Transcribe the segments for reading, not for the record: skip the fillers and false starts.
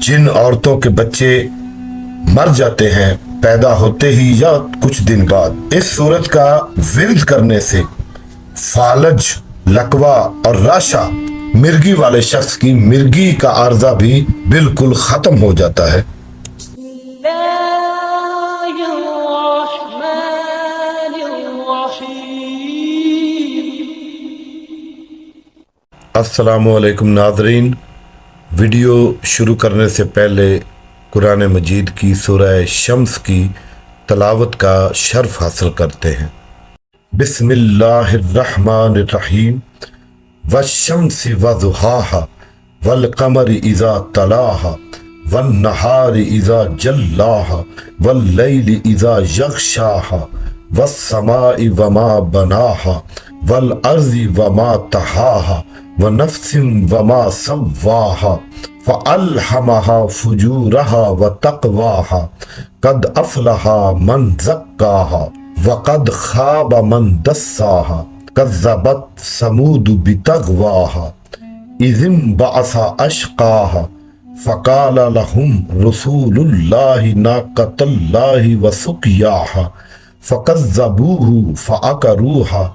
جن عورتوں کے بچے مر جاتے ہیں پیدا ہوتے ہی یا کچھ دن بعد، اس صورت کا ورد کرنے سے فالج، لکوہ اور راشا مرگی والے شخص کی مرگی کا عارضہ بھی بالکل ختم ہو جاتا ہے۔ السلام علیکم ناظرین، ویڈیو شروع کرنے سے پہلے قرآن مجید کی سورہ شمس کی تلاوت کا شرف حاصل کرتے ہیں۔ بسم اللہ الرحمن الرحیم، والشمس وضحاها والقمر اذا تلاها والنہار اذا جلاها واللیل اذا یغشاها والسماء وما بناها والارض وما طحاها ونفس وما سواها فألهمها فجورها وتقواها قد أفلح من زكاها وقد خاب من دساها كذبت ثمود بتغواها إذ انبعث أشقاها فقال لهم رسول الله ناقة الله وسقياها فكذبوه فعقروها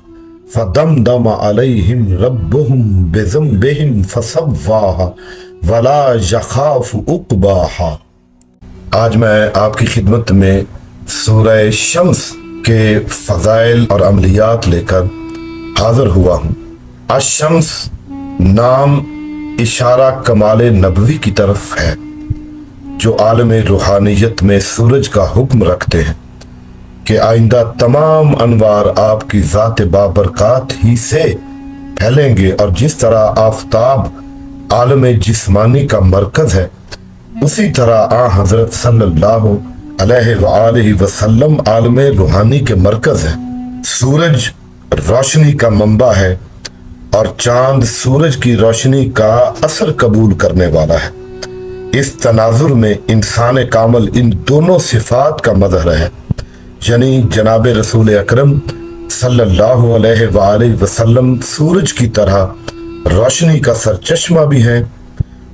فدمدم علیہم ربہم بذنبہم فسواها ولا یخاف عقباها۔ آج میں آپ کی خدمت میں سورہ شمس کے فضائل اور عملیات لے کر حاضر ہوا ہوں۔ الشمس نام اشارہ کمال نبوی کی طرف ہے، جو عالم روحانیت میں سورج کا حکم رکھتے ہیں کہ آئندہ تمام انوار آپ کی ذات بابرکات ہی سے پھیلیں گے، اور جس طرح آفتاب عالم جسمانی کا مرکز ہے، اسی طرح حضرت صلی اللہ علیہ وآلہ وسلم عالم روحانی کے مرکز ہے۔ سورج روشنی کا منبع ہے اور چاند سورج کی روشنی کا اثر قبول کرنے والا ہے۔ اس تناظر میں انسان کامل ان دونوں صفات کا مظہر ہے، یعنی جناب رسول اکرم صلی اللہ علیہ وآلہ وسلم سورج کی طرح روشنی کا سرچشمہ بھی ہیں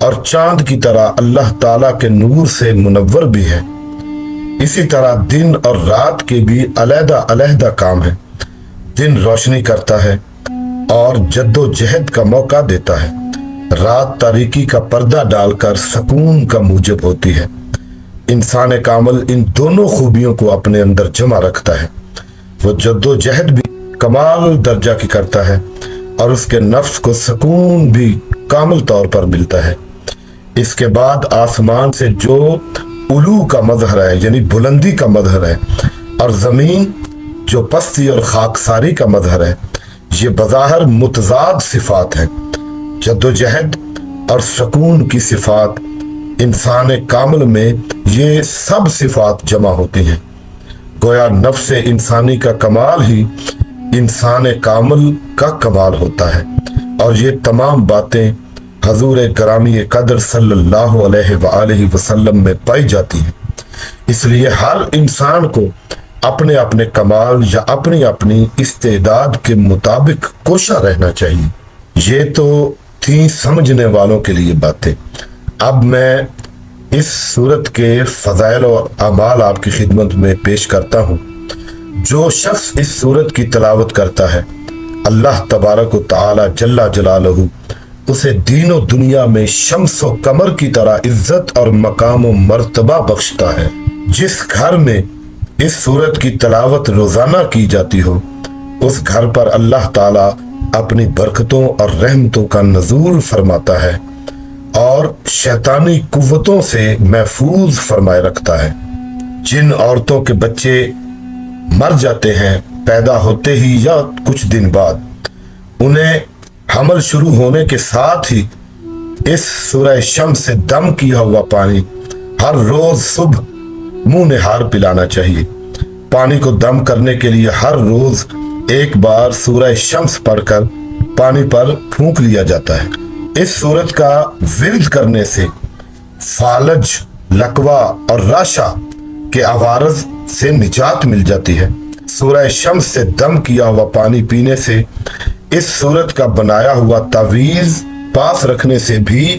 اور چاند کی طرح اللہ تعالیٰ کے نور سے منور بھی ہے۔ اسی طرح دن اور رات کے بھی علیحدہ علیحدہ کام ہیں۔ دن روشنی کرتا ہے اور جد و جہد کا موقع دیتا ہے، رات تاریکی کا پردہ ڈال کر سکون کا موجب ہوتی ہے۔ انسان کامل ان دونوں خوبیوں کو اپنے اندر جمع رکھتا ہے۔ وہ جد و جہد بھی کمال درجہ کی کرتا ہے اور اس کے نفس کو سکون بھی کامل طور پر ملتا ہے۔ اس کے بعد آسمان سے جو علو کا مظہر ہے، یعنی بلندی کا مظہر ہے، اور زمین جو پستی اور خاکساری کا مظہر ہے، یہ بظاہر متضاد صفات ہیں۔ جد و جہد اور سکون کی صفات انسان کامل میں یہ سب صفات جمع ہوتی ہیں۔ گویا نفس انسانی کا کمال ہی انسان کامل کا کمال ہوتا ہے، اور یہ تمام باتیں حضور گرامی قدر صلی اللہ علیہ وآلہ وسلم میں پائی جاتی ہیں۔ اس لیے ہر انسان کو اپنے اپنے کمال یا اپنی اپنی استعداد کے مطابق کوشاں رہنا چاہیے۔ یہ تو تھیں سمجھنے والوں کے لیے باتیں۔ اب میں اس صورت کے فضائل اور اعمال آپ کی خدمت میں پیش کرتا ہوں۔ جو شخص اس صورت کی تلاوت کرتا ہے، اللہ تبارک و تعالی جل جلالہ اسے دین و دنیا میں شمس و قمر کی طرح عزت اور مقام و مرتبہ بخشتا ہے۔ جس گھر میں اس صورت کی تلاوت روزانہ کی جاتی ہو، اس گھر پر اللہ تعالی اپنی برکتوں اور رحمتوں کا نزول فرماتا ہے اور شیطانی قوتوں سے محفوظ فرمائے رکھتا ہے۔ جن عورتوں کے بچے مر جاتے ہیں پیدا ہوتے ہی یا کچھ دن بعد، انہیں حمل شروع ہونے کے ساتھ ہی اس سورہ شمس سے دم کیا ہوا پانی ہر روز صبح منہ نہار پلانا چاہیے۔ پانی کو دم کرنے کے لیے ہر روز ایک بار سورہ شمس پڑھ کر پانی پر پھونک لیا جاتا ہے۔ اس سورت کا ورد کرنے سے فالج، لکوہ اور راشا کے عوارض سے نجات مل جاتی ہے۔ سورہ شمس سے دم کیا ہوا پانی پینے سے، اس سورت کا بنایا ہوا تعویذ پاس رکھنے سے بھی